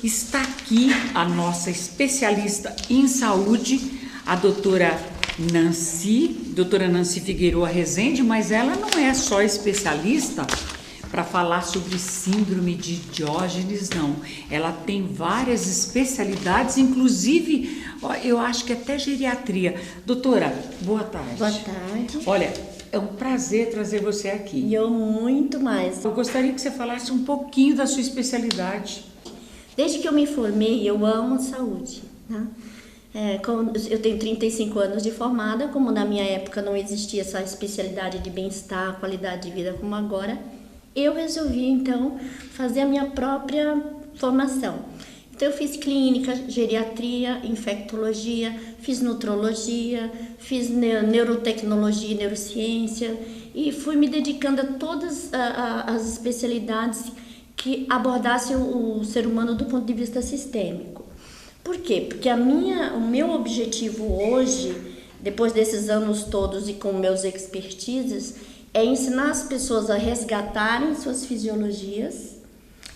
Está aqui a nossa especialista em saúde, a doutora Nancy Figueroa Rezende, mas ela não é só especialista para falar sobre síndrome de Diógenes, não. Ela tem várias especialidades, inclusive, eu acho que até geriatria. Doutora, boa tarde. Boa tarde. Olha, é um prazer trazer você aqui. E eu muito mais. Eu gostaria que você falasse um pouquinho da sua especialidade. Desde que eu me formei, eu amo a saúde, né? Eu tenho 35 anos de formada, como na minha época não existia essa especialidade de bem-estar, qualidade de vida como agora, eu resolvi então fazer a minha própria formação. Então eu fiz clínica, geriatria, infectologia, fiz nutrologia, fiz neurotecnologia e neurociência e fui me dedicando a todas as especialidades que abordassem o ser humano do ponto de vista sistêmico. Por quê? Porque o meu objetivo hoje, depois desses anos todos e com meus expertises, é ensinar as pessoas a resgatarem suas fisiologias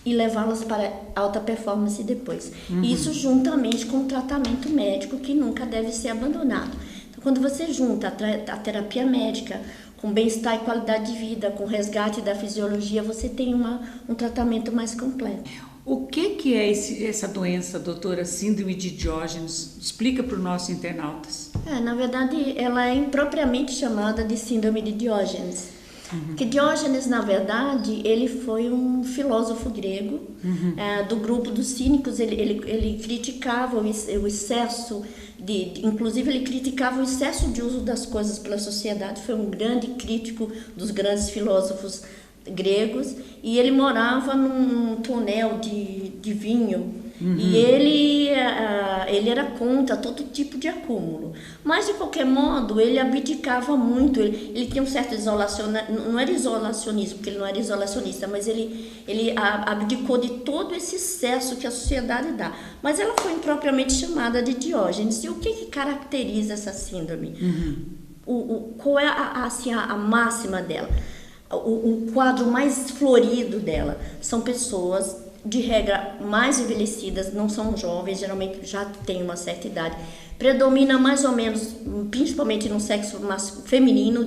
e levá-las para alta performance depois. Isso juntamente com o tratamento médico, que nunca deve ser abandonado. Então, quando você junta a terapia médica com bem-estar e qualidade de vida, com resgate da fisiologia, você tem um tratamento mais completo. O que é essa doença, doutora, síndrome de Diógenes? Explica para os nossos internautas. Na verdade, ela é impropriamente chamada de síndrome de Diógenes. Que Diógenes, na verdade, ele foi um filósofo grego, do grupo dos cínicos. Ele criticava o excesso inclusive ele criticava o excesso de uso das coisas pela sociedade. Foi um grande crítico dos grandes filósofos gregos, e ele morava num tonel de vinho, e ele era contra todo tipo de acúmulo, mas de qualquer modo ele abdicava muito, ele tinha um certo isolacionismo, não era isolacionismo, porque ele não era isolacionista, mas ele abdicou de todo esse excesso que a sociedade dá. Mas ela foi impropriamente chamada de Diógenes. E o que caracteriza essa síndrome? Qual é a máxima dela? O quadro mais florido dela são pessoas, de regra, mais envelhecidas, não são jovens, geralmente já têm uma certa idade. Predomina mais ou menos, principalmente no sexo feminino,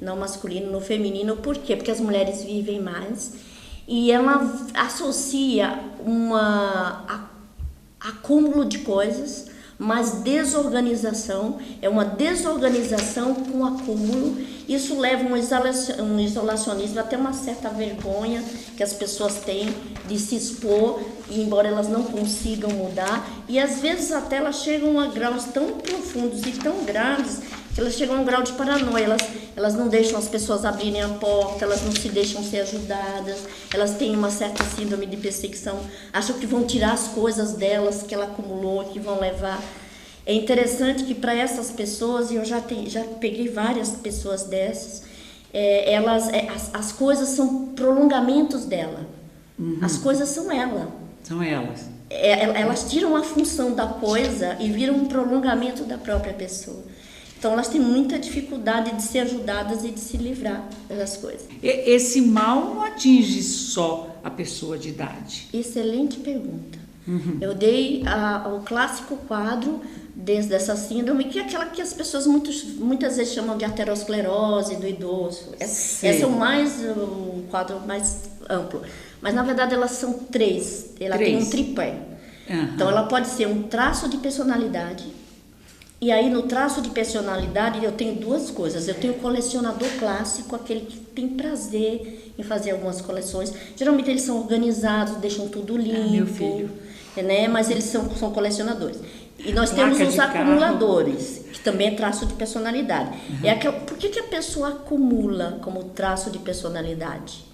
não masculino, no feminino. Por quê? Porque as mulheres vivem mais e ela associa acúmulo de coisas, mas desorganização, é uma desorganização com acúmulo. Isso leva a um isolacionismo, até uma certa vergonha que as pessoas têm de se expor, e embora elas não consigam mudar, e às vezes até elas chegam a graus tão profundos e tão graves que elas chegam a um grau de paranoia. Elas não deixam as pessoas abrirem a porta, elas não se deixam ser ajudadas, elas têm uma certa síndrome de perseguição, acham que vão tirar as coisas delas que ela acumulou, que vão levar. É interessante que para essas pessoas, e eu já peguei várias pessoas dessas, as coisas são prolongamentos dela. As coisas são ela. São elas. Elas tiram a função da coisa e viram um prolongamento da própria pessoa. Então elas têm muita dificuldade de ser ajudadas e de se livrar das coisas. Esse mal não atinge só a pessoa de idade? Excelente pergunta. Eu dei o clássico quadro dessa síndrome, que é aquela que as pessoas muitas vezes chamam de aterosclerose do idoso. Esse é o quadro mais amplo. Mas na verdade elas são três. Ela tem um tripé. Então ela pode ser um traço de personalidade. E aí no traço de personalidade eu tenho duas coisas. Eu tenho o colecionador clássico, aquele que tem prazer em fazer algumas coleções. Geralmente eles são organizados, deixam tudo limpo. Meu filho. Né? Mas eles são colecionadores. E nós temos os acumuladores, que também é traço de personalidade. Por que a pessoa acumula como traço de personalidade?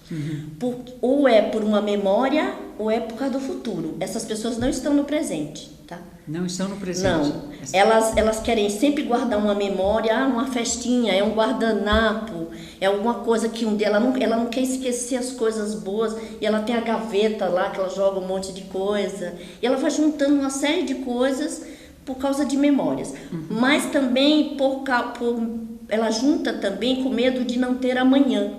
Ou é por uma memória, ou é por causa do futuro. Essas pessoas não estão no presente, tá? Não estão no presente. Não. Elas querem sempre guardar uma memória, uma festinha, é um guardanapo, é alguma coisa que ela não quer esquecer as coisas boas, e ela tem a gaveta lá que ela joga um monte de coisa, e ela vai juntando uma série de coisas por causa de memórias. Mas também ela junta também com medo de não ter amanhã.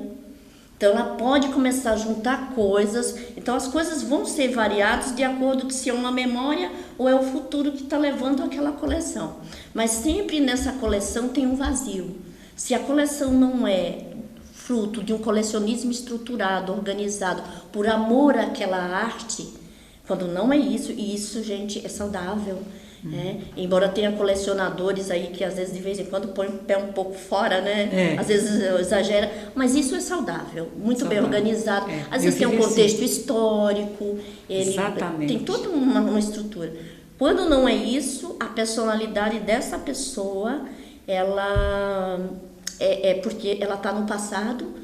Então ela pode começar a juntar coisas, então as coisas vão ser variadas de acordo com se é uma memória ou é o futuro que está levando aquela coleção. Mas sempre nessa coleção tem um vazio. Se a coleção não é fruto de um colecionismo estruturado, organizado, por amor àquela arte, quando não é isso, e isso, gente, é saudável. Embora tenha colecionadores aí que às vezes de vez em quando põe o pé um pouco fora, né? Às vezes exagera, mas isso é saudável, muito bem organizado. Às vezes tem um contexto histórico, ele tem toda uma estrutura. Quando não é isso, a personalidade dessa pessoa, ela é porque ela está no passado,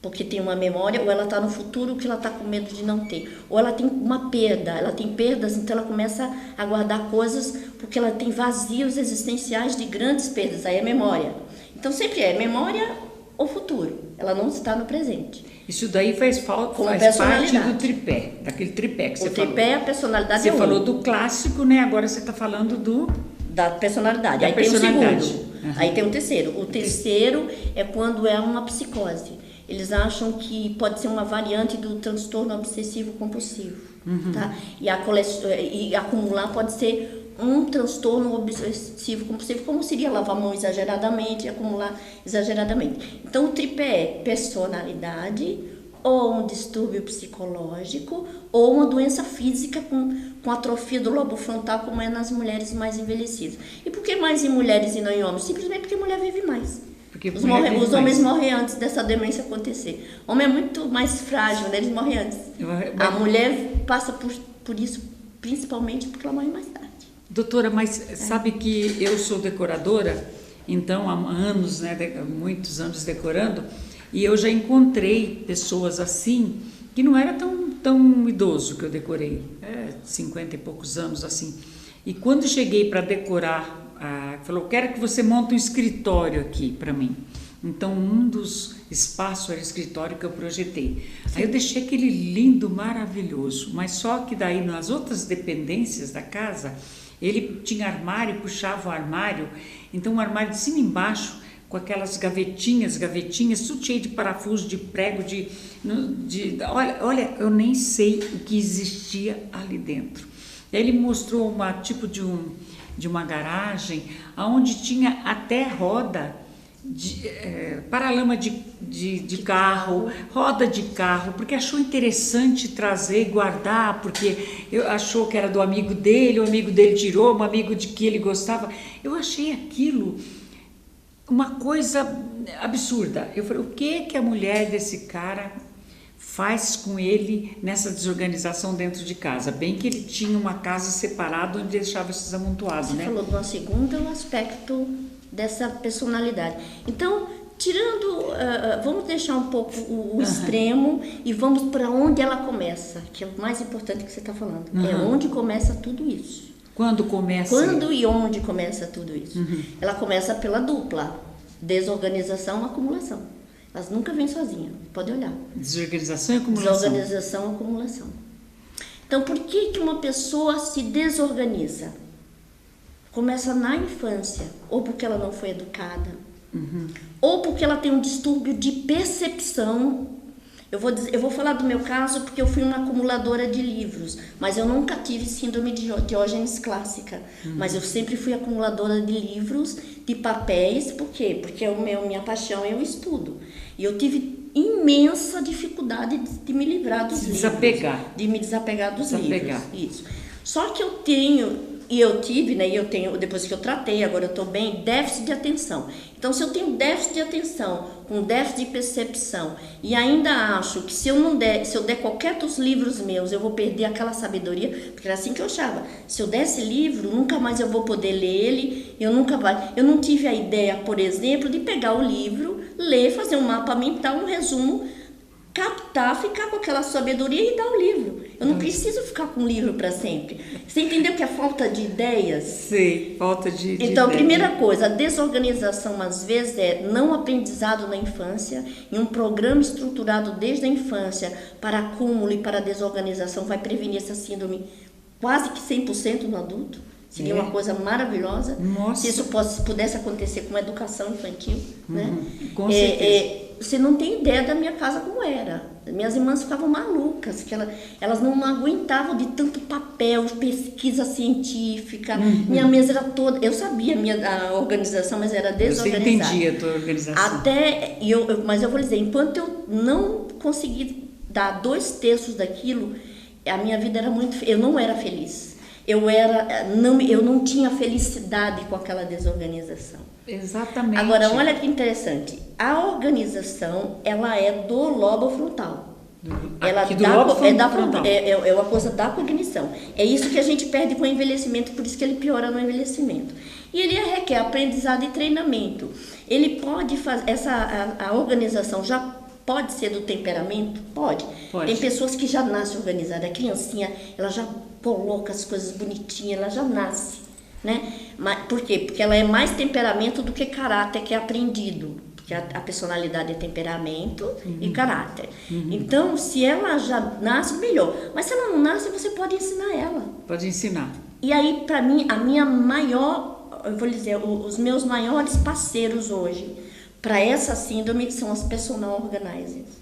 porque tem uma memória, ou ela está no futuro que ela está com medo de não ter. Ou ela tem uma perda, ela tem perdas, então ela começa a guardar coisas porque ela tem vazios existenciais de grandes perdas, aí é memória. Então sempre é memória ou futuro, ela não está no presente. Isso daí faz parte do tripé, daquele tripé que você falou. O tripé é a personalidade. Você falou do clássico, né? Agora você está falando da personalidade. Aí tem o segundo, aí tem o terceiro. O terceiro é quando é uma psicose. Eles acham que pode ser uma variante do transtorno obsessivo compulsivo, tá? E acumular pode ser um transtorno obsessivo compulsivo, como seria lavar a mão exageradamente e acumular exageradamente. Então o tripé é personalidade, ou um distúrbio psicológico, ou uma doença física com atrofia do lobo frontal, como é nas mulheres mais envelhecidas. E por que mais em mulheres e não em homens? Simplesmente porque a mulher vive mais. Os homens morrem antes dessa demência acontecer. O homem é muito mais frágil, né? Eles morrem antes. A mulher passa por isso principalmente porque ela morre mais tarde. Doutora, mas sabe que eu sou decoradora, então há anos, né, muitos anos decorando, e eu já encontrei pessoas assim, que não era tão idoso que eu decorei, 50 e poucos anos assim. E quando cheguei para decorar, falou, quero que você monte um escritório aqui para mim. Então um dos espaços era o escritório que eu projetei. Aí eu deixei aquele lindo, maravilhoso, mas só que daí nas outras dependências da casa, ele tinha armário, puxava o armário, então o armário de cima e embaixo, com aquelas gavetinhas, tudo cheio de parafuso, de prego, olha, eu nem sei o que existia ali dentro. Aí ele mostrou tipo de uma garagem, onde tinha até roda, paralama de carro, roda de carro, porque achou interessante trazer e guardar, porque achou que era do amigo dele, o amigo dele tirou, um amigo de que ele gostava. Eu achei aquilo uma coisa absurda. Eu falei, o que a mulher desse cara faz com ele nessa desorganização dentro de casa? Bem que ele tinha uma casa separada onde deixava esses amontoados, né? Você falou do segundo aspecto dessa personalidade. Então, vamos deixar um pouco o extremo e vamos para onde ela começa, que é o mais importante que você está falando. É onde começa tudo isso. Quando começa? Quando e onde começa tudo isso? Ela começa pela dupla, desorganização e acumulação. Elas nunca vêm sozinhas, pode olhar. Desorganização e acumulação. Desorganização e acumulação. Então, por que uma pessoa se desorganiza? Começa na infância, ou porque ela não foi educada, ou porque ela tem um distúrbio de percepção. Eu vou falar do meu caso porque eu fui uma acumuladora de livros, mas eu nunca tive síndrome de Diógenes clássica, mas eu sempre fui acumuladora de livros, de papéis. Por quê? Porque minha paixão é o estudo. E eu tive imensa dificuldade de me livrar dos livros. De me desapegar dos livros. Isso. Só que eu tive, né, depois que eu tratei, agora eu estou bem, déficit de atenção. Então, se eu tenho déficit de atenção, com déficit de percepção, e ainda acho que se eu der qualquer dos livros meus, eu vou perder aquela sabedoria, porque era assim que eu achava. Se eu der esse livro, nunca mais eu vou poder ler ele, eu não tive a ideia, por exemplo, de pegar o livro, ler, fazer um mapa mental, um resumo, captar, ficar com aquela sabedoria e dar o livro. Eu não preciso ficar com o livro para sempre. Você entendeu que é falta de ideias? Sim, falta de Então, ideia. A primeira coisa, a desorganização às vezes é não aprendizado na infância, e um programa estruturado desde a infância para acúmulo e para desorganização vai prevenir essa síndrome quase que 100% no adulto. Seria uma coisa maravilhosa. Nossa. Se isso pudesse acontecer com a educação infantil, né? Com certeza. você não tem ideia da minha casa como era. Minhas irmãs ficavam malucas, que elas não aguentavam de tanto papel, pesquisa científica. Minha mesa era toda... Eu sabia a organização, mas era desorganizada. Você entendia a tua organização. Mas eu vou dizer, enquanto eu não consegui dar 2/3 daquilo, a minha vida era muito... Eu não era feliz. Eu não tinha felicidade com aquela desorganização. Exatamente. Agora, olha que interessante. A organização, ela é do lobo frontal. É uma coisa da cognição. É isso que a gente perde com o envelhecimento, por isso que ele piora no envelhecimento. E ele requer aprendizado e treinamento. Ele pode fazer... A organização já pode ser do temperamento? Pode. Tem pessoas que já nascem organizadas. A criancinha, ela já coloca as coisas bonitinhas, ela já nasce, né? Mas, por quê? Porque ela é mais temperamento do que caráter, que é aprendido. Porque a personalidade é temperamento e caráter. Então, se ela já nasce, melhor. Mas se ela não nasce, você pode ensinar ela. Pode ensinar. E aí, para mim, a minha maior, eu vou dizer, os meus maiores parceiros hoje, para essa síndrome, são as personal organizers.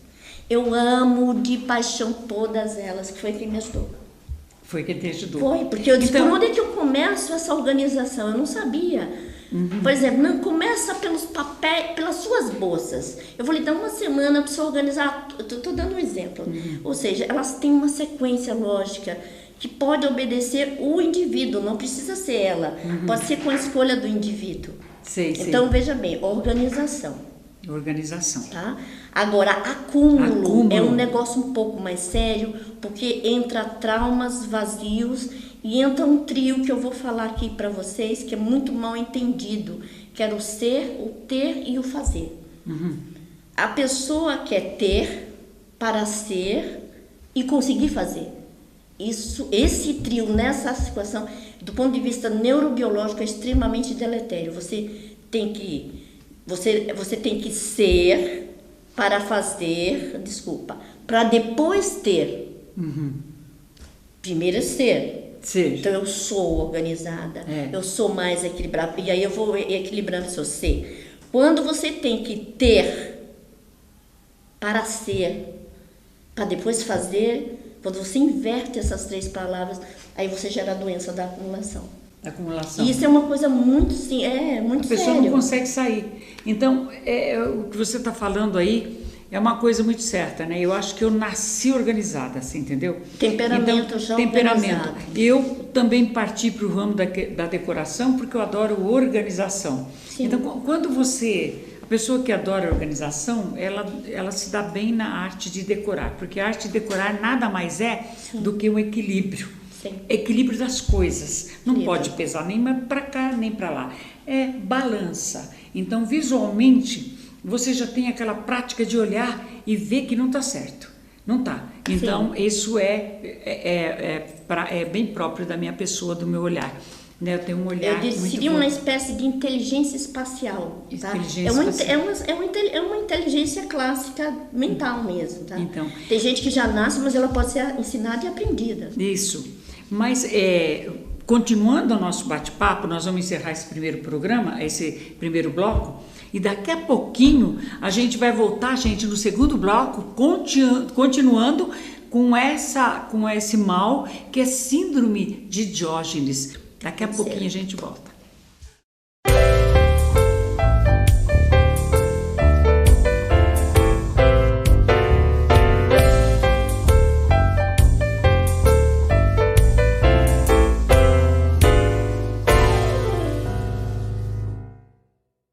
Eu amo de paixão todas elas, que foi quem me ajudou. Foi quem te ajudou. Foi, porque eu disse, por onde é que eu começo essa organização? Eu não sabia. Por exemplo, não começa pelos papéis, pelas suas bolsas. Eu vou lhe dar uma semana para você organizar. Estou dando um exemplo. Ou seja, elas têm uma sequência lógica que pode obedecer o indivíduo, não precisa ser ela. Pode ser com a escolha do indivíduo. Então, veja bem, organização. Tá? Agora, acúmulo é um negócio um pouco mais sério, porque entra traumas vazios e entra um trio que eu vou falar aqui para vocês, que é muito mal entendido, que era o ser, o ter e o fazer. A pessoa quer ter para ser e conseguir fazer. Esse trio, nessa situação, do ponto de vista neurobiológico, é extremamente deletério. Você tem que ser para fazer, para depois ter. Primeiro é ser. Então eu sou organizada, eu sou mais equilibrada, e aí eu vou equilibrando seu ser. Quando você tem que ter para ser, para depois fazer, quando você inverte essas 3 palavras, aí você gera a doença da acumulação. E isso é uma coisa muito séria. A pessoa não consegue sair. Então, o que você está falando aí é uma coisa muito certa, né? Eu acho que eu nasci organizada, assim, entendeu? Temperamento já organizado. Eu também parti para o ramo da decoração porque eu adoro organização. Então, quando a pessoa que adora organização, ela se dá bem na arte de decorar, porque a arte de decorar nada mais é do que um equilíbrio. Equilíbrio das coisas. Não pode pesar nem para cá, nem para lá. É balança. Então, visualmente, você já tem aquela prática de olhar e ver que não está certo. Não está. Então, isso é bem próprio da minha pessoa, do meu olhar. Né? Eu tenho um olhar seria uma espécie de inteligência espacial. Tá? É uma inteligência clássica mental mesmo. Tá? Então, tem gente que já nasce, mas ela pode ser ensinada e aprendida. Isso. Mas, continuando o nosso bate-papo, nós vamos encerrar esse primeiro programa, esse primeiro bloco, e daqui a pouquinho a gente vai voltar, gente, no segundo bloco, continuando com esse mal que é síndrome de Diógenes. Daqui a pouquinho a gente volta.